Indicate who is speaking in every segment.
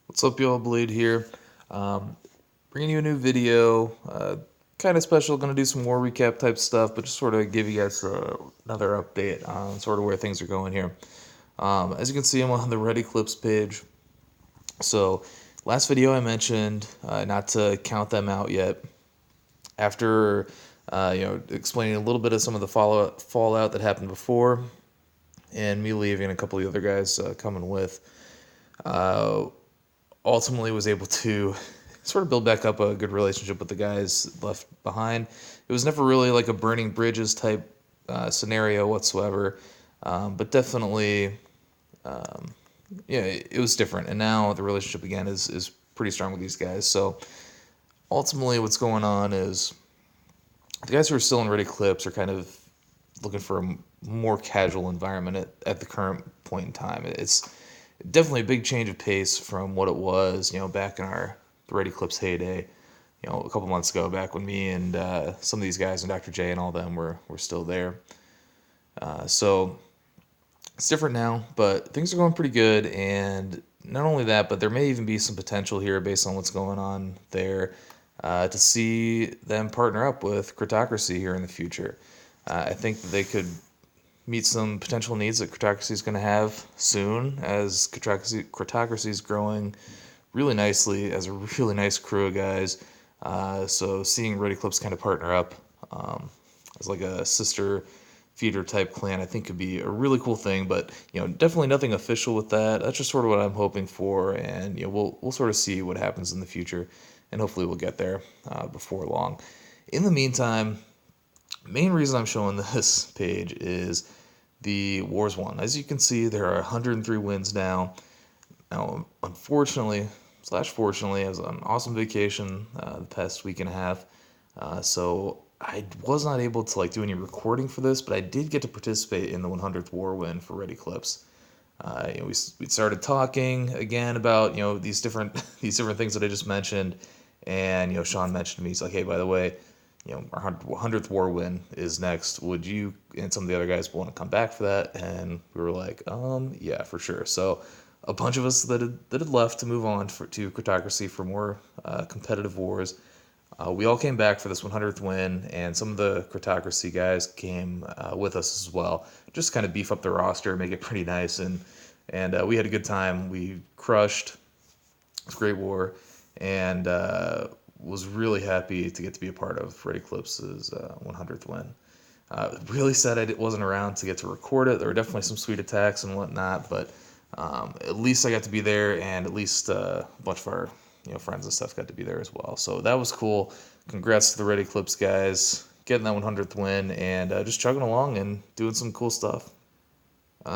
Speaker 1: What's up, y'all? Blade here. Um, Bringing you a new video. Kind of special. Going to do some more recap type stuff, but just sort of give you guys another update on sort of where things are going here. As you can see, I'm on the Red Eclipse page. So, last video I mentioned not to count them out yet. After explaining a little bit of some of the fallout that happened before, and me leaving, and a couple of the other guys coming with. Uh, Ultimately was able to sort of build back up a good relationship with the guys left behind. It was never really like a burning bridges type scenario whatsoever, but definitely, yeah, it was different. And now the relationship again is pretty strong with these guys. So ultimately, what's going on is the guys who are still in Red Eclipse are kind of looking for a more casual environment at the current point in time. It's definitely a big change of pace from what it was, back in our the Red Eclipse heyday, a couple months ago, back when me and some of these guys and Dr. J and all them were still there. So it's different now, but things are going pretty good. And not only that, but there may even be some potential here based on what's going on there to see them partner up with Kratocracy here in the future. I think that they could meet some potential needs that Kratocracy is going to have soon, as Kratocracy is growing really nicely as a really nice crew of guys. So seeing Red Eclipse kind of partner up as like a sister feeder type clan, I think could be a really cool thing. But definitely nothing official with that. That's just sort of what I'm hoping for, and we'll sort of see what happens in the future, and hopefully we'll get there before long. In the meantime, main reason I'm showing this page is the Wars one. As you can see, there are 103 wins now. Now, unfortunately, slash fortunately, I was on an awesome vacation the past week and a half, so I was not able to do any recording for this, but I did get to participate in the 100th War win for Red Eclipse. We started talking again about these different these different things that I just mentioned, and Sean mentioned to me, he's like, hey, by the way, our 100th war win is next. Would you and some of the other guys want to come back for that? And we were like, yeah, for sure. So a bunch of us that had left to move on to Kratocracy for more competitive wars. We all came back for this 100th win, and some of the Kratocracy guys came with us as well. Just kind of beef up the roster, make it pretty nice, and we had a good time. We crushed. It was a great war, and was really happy to get to be a part of Red Eclipse's 100th win. Really sad I wasn't around to get to record it. There were definitely some sweet attacks and whatnot, but at least I got to be there, and at least a bunch of our friends and stuff got to be there as well. So that was cool. Congrats to the Red Eclipse guys getting that 100th win, and just chugging along and doing some cool stuff.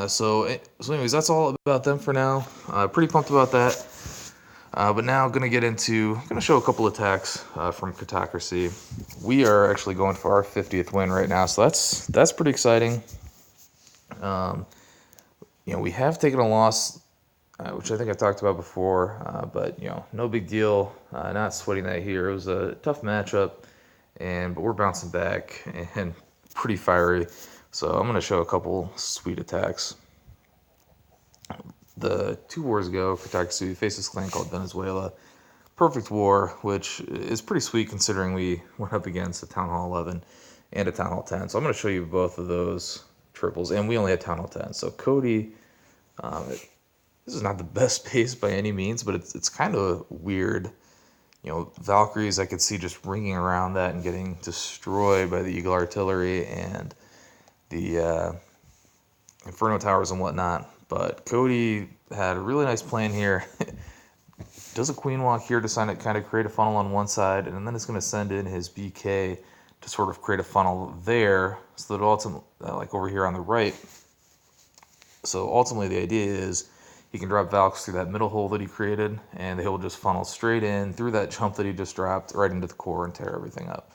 Speaker 1: So anyways, that's all about them for now. Pretty pumped about that. But now gonna show a couple attacks from Kratocracy. We are actually going for our 50th win right now, so that's pretty exciting. Um, we have taken a loss, which I think I talked about before, but no big deal. Not sweating that here. It was a tough matchup, but we're bouncing back and pretty fiery. So I'm gonna show a couple sweet attacks. The 2 wars ago, Kratocracy faced this clan called Venezuela. Perfect war, which is pretty sweet considering we went up against a Town Hall 11 and a Town Hall 10. So I'm going to show you both of those triples, and we only had Town Hall 10. So Cody, this is not the best pace by any means, but it's kind of weird. Valkyries I could see just ringing around that and getting destroyed by the Eagle Artillery and the Inferno Towers and whatnot. But Cody had a really nice plan here. Does a queen walk here to kind of create a funnel on one side, and then it's going to send in his BK to sort of create a funnel there, so that ultimately, like over here on the right. So ultimately, the idea is he can drop Valks through that middle hole that he created, and he'll just funnel straight in through that jump that he just dropped right into the core and tear everything up.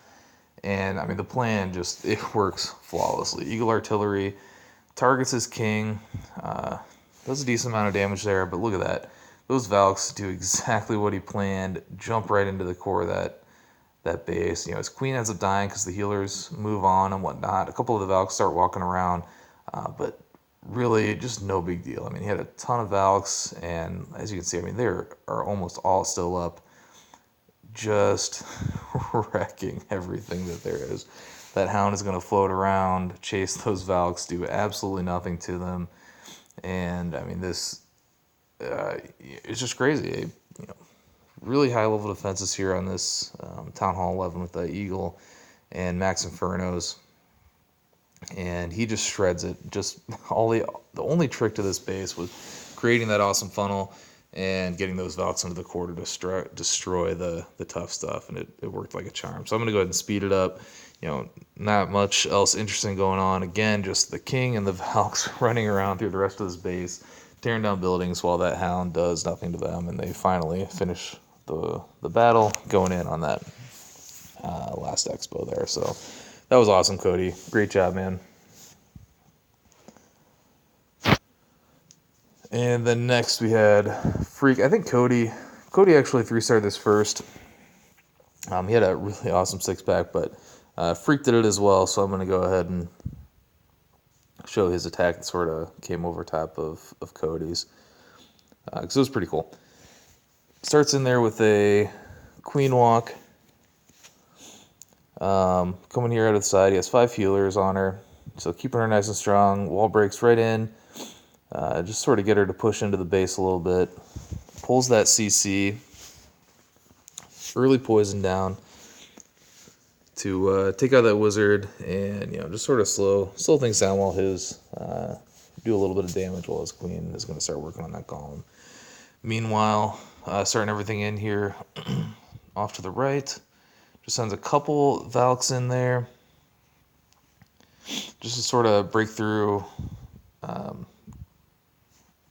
Speaker 1: And I mean, the plan it works flawlessly. Eagle Artillery targets his king, does a decent amount of damage there, but look at that. Those Valks do exactly what he planned, jump right into the core of that base. His queen ends up dying because the healers move on and whatnot. A couple of the Valks start walking around, but really just no big deal. I mean, he had a ton of Valks, and as you can see, I mean, they are almost all still up, just wrecking everything that there is. That Hound is going to float around, chase those Valks, do absolutely nothing to them. And, I mean, this, it's just crazy. You know, really high level defenses here on this Town Hall 11 with the Eagle and Max Infernos. And he just shreds it. Just the only trick to this base was creating that awesome funnel and getting those Valks into the core to destroy the tough stuff, and it worked like a charm. So I'm going to go ahead and speed it up. You know, not much else interesting going on. Again, just the King and the Valks running around through the rest of this base, tearing down buildings while that Hound does nothing to them, and they finally finish the battle, going in on that last expo there. So that was awesome, Cody. Great job, man. And then next we had Freak. I think Cody actually 3-starred this first. He had a really awesome 6-pack, but Freak did it as well, so I'm going to go ahead and show his attack that sort of came over top of Cody's, because it was pretty cool. Starts in there with a Queen Walk. Coming here out of the side, he has 5 healers on her, so keeping her nice and strong. Wall breaks right in. Just sort of get her to push into the base a little bit. Pulls that CC. Early poison down to take out that wizard, and just sort of slow things down while his do a little bit of damage while his queen is going to start working on that golem. Meanwhile, starting everything in here off to the right. Just sends a couple Valks in there just to sort of break through.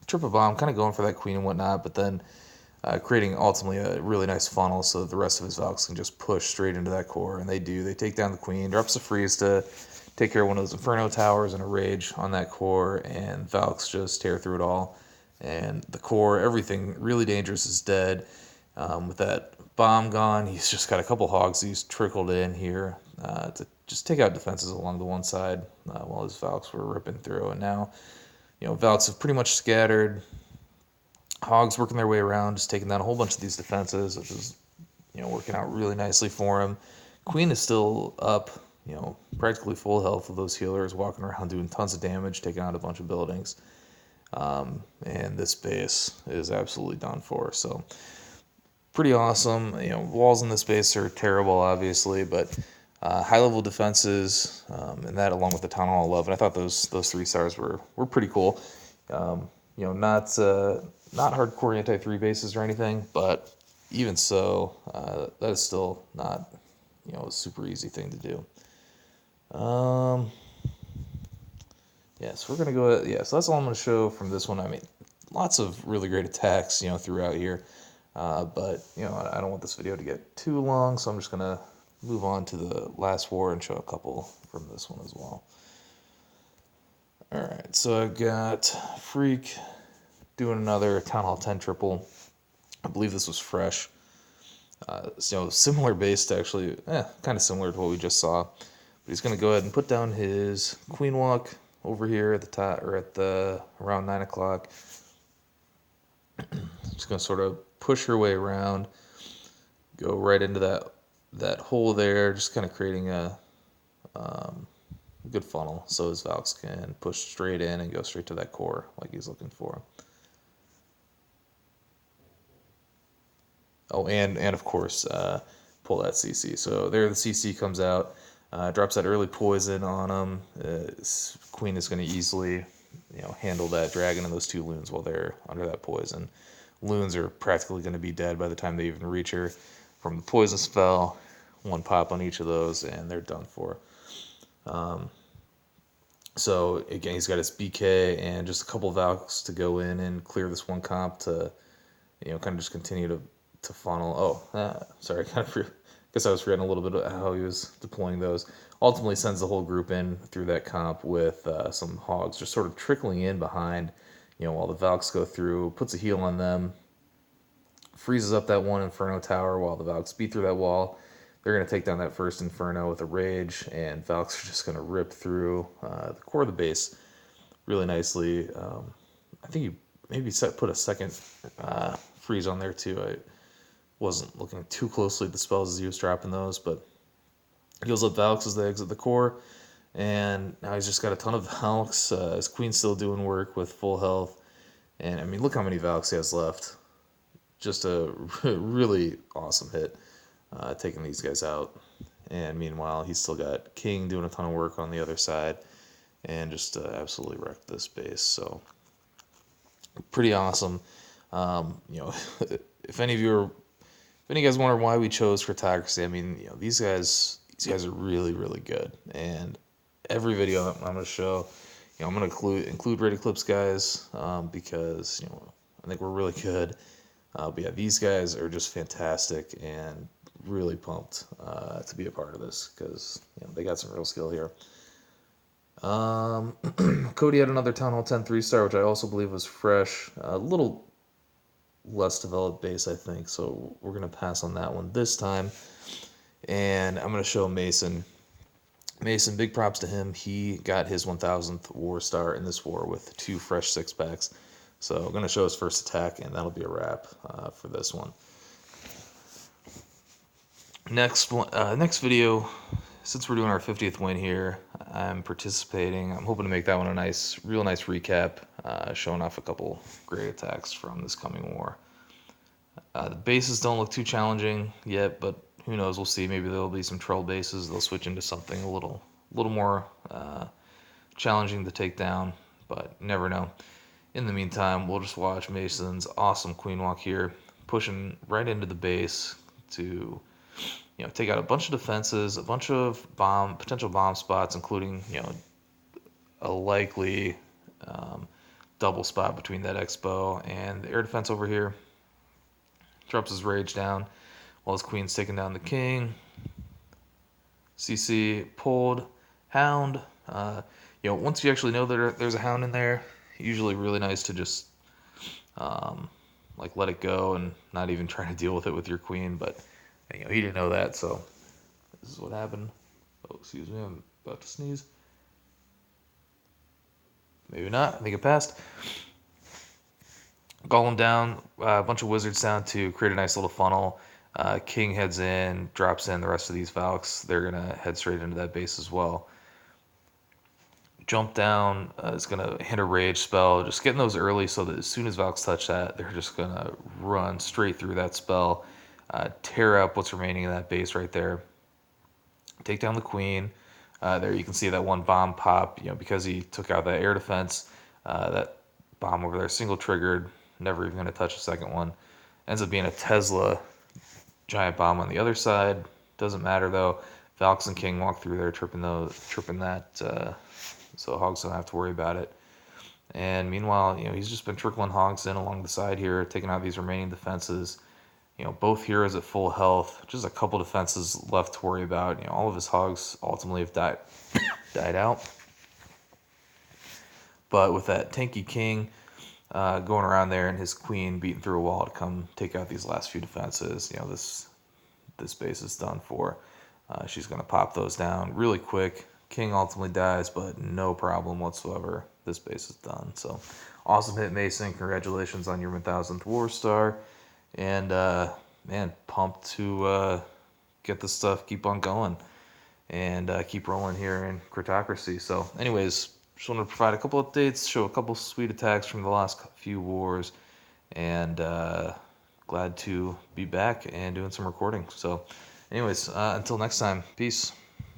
Speaker 1: Trip a bomb, kind of going for that queen and whatnot, but then creating ultimately a really nice funnel so that the rest of his Valks can just push straight into that core, and they do. They take down the queen, drops a freeze to take care of one of those Inferno towers and a rage on that core, and Valks just tear through it all. And the core, everything really dangerous is dead. With that bomb gone, he's just got a couple hogs he's trickled in here to just take out defenses along the one side while his Valks were ripping through. And now, Valks have pretty much scattered. Hogs working their way around, just taking down a whole bunch of these defenses, which is, working out really nicely for him. Queen is still up, practically full health with those healers, walking around doing tons of damage, taking out a bunch of buildings. And this base is absolutely done for. So pretty awesome. Walls in this base are terrible, obviously, but high-level defenses, and that along with the Town Hall 11. I thought those 3 stars were pretty cool. Not hardcore anti-3 bases or anything, but even so, that is still not a super easy thing to do. So we're gonna go. So that's all I'm gonna show from this one. I mean, lots of really great attacks throughout here, but I don't want this video to get too long, so I'm just gonna move on to the last war and show a couple from this one as well. Alright, so I've got Freak doing another Town Hall 10 triple. I believe this was fresh. Similar base to actually, kind of similar to what we just saw. But he's going to go ahead and put down his Queen Walk over here at the top, or at the around 9 o'clock. Just going to sort of push her way around, go right into that hole there, just kind of creating a good funnel so his Valks can push straight in and go straight to that core like he's looking for. Oh, and of course, pull that CC. So there the CC comes out, drops that early poison on him. Queen is going to easily, handle that dragon and those 2 loons while they're under that poison. Loons are practically going to be dead by the time they even reach her from the poison spell. 1 pop on each of those, and they're done for. So again, he's got his BK and just a couple of Valks to go in and clear this 1 comp to, kind of just continue to funnel. Sorry, guess I was forgetting a little bit about how he was deploying those. Ultimately sends the whole group in through that comp with some hogs just sort of trickling in behind, while the Valks go through, puts a heal on them, freezes up that 1 Inferno tower while the Valks beat through that wall. They're going to take down that first Inferno with a rage, and Valks are just going to rip through the core of the base really nicely. I think he maybe put a second freeze on there too. I wasn't looking too closely at the spells as he was dropping those, but heals up Valks as they exit the core, and now he's just got a ton of Valks. His queen's still doing work with full health, and I mean, look how many Valks he has left. Just a really awesome hit, taking these guys out. And meanwhile, he's still got King doing a ton of work on the other side, and just absolutely wrecked this base. So pretty awesome. If any of you are, if any of you guys wonder why we chose Kratocracy, I mean, these guys are really, really good. And every video I'm going to show, I'm going to include Red Eclipse guys because I think we're really good. But yeah, these guys are just fantastic, and really pumped to be a part of this because they got some real skill here. Cody had another Town Hall 10 3-star, which I also believe was fresh. A little less developed base, I think, so we're going to pass on that one this time. And I'm going to show Mason. Mason, big props to him. He got his 1000th war star in this war with 2 fresh 6-packs. So I'm going to show his first attack, and that'll be a wrap for this one. Next video, since we're doing our 50th win here, I'm participating. I'm hoping to make that one a real nice recap, showing off a couple great attacks from this coming war. The bases don't look too challenging yet, but who knows? We'll see. Maybe there'll be some troll bases. They'll switch into something a little more challenging to take down, but you never know. In the meantime, we'll just watch Mason's awesome queen walk here, pushing right into the base to take out a bunch of defenses, a bunch of potential bomb spots, including a likely double spot between that Expo and the air defense over here. Drops his rage down while his queen's taking down the king. CC pulled, hound. Once you actually know that there's a hound in there, usually really nice to just let it go and not even try to deal with it with your queen. But he didn't know that, so this is what happened. Oh, excuse me, I'm about to sneeze. Maybe not. I think it passed. Golem down, a bunch of wizards down to create a nice little funnel. King heads in, drops in the rest of these Valks. They're gonna head straight into that base as well. Jump down is going to hit a rage spell. Just getting those early so that as soon as Valks touch that, they're just going to run straight through that spell, tear up what's remaining of that base right there, take down the queen. There you can see that one bomb pop, because he took out that air defense. That bomb over there, single triggered, never even going to touch a second one. Ends up being a Tesla giant bomb on the other side. Doesn't matter though. Valks and King walk through there, tripping that. So Hogs don't have to worry about it. And meanwhile, he's just been trickling Hogs in along the side here, taking out these remaining defenses. Both heroes at full health. Just a couple defenses left to worry about. All of his Hogs ultimately have died out. But with that tanky King going around there and his queen beating through a wall to come take out these last few defenses, this base is done for. She's going to pop those down really quick. King ultimately dies, but no problem whatsoever. This base is done. So awesome hit, Mason. Congratulations on your 1000th war star. And man, pumped to get this stuff, keep on going, and keep rolling here in Kratocracy. So anyways, just wanted to provide a couple updates, show a couple sweet attacks from the last few wars, and glad to be back and doing some recording. So anyways, until next time, peace.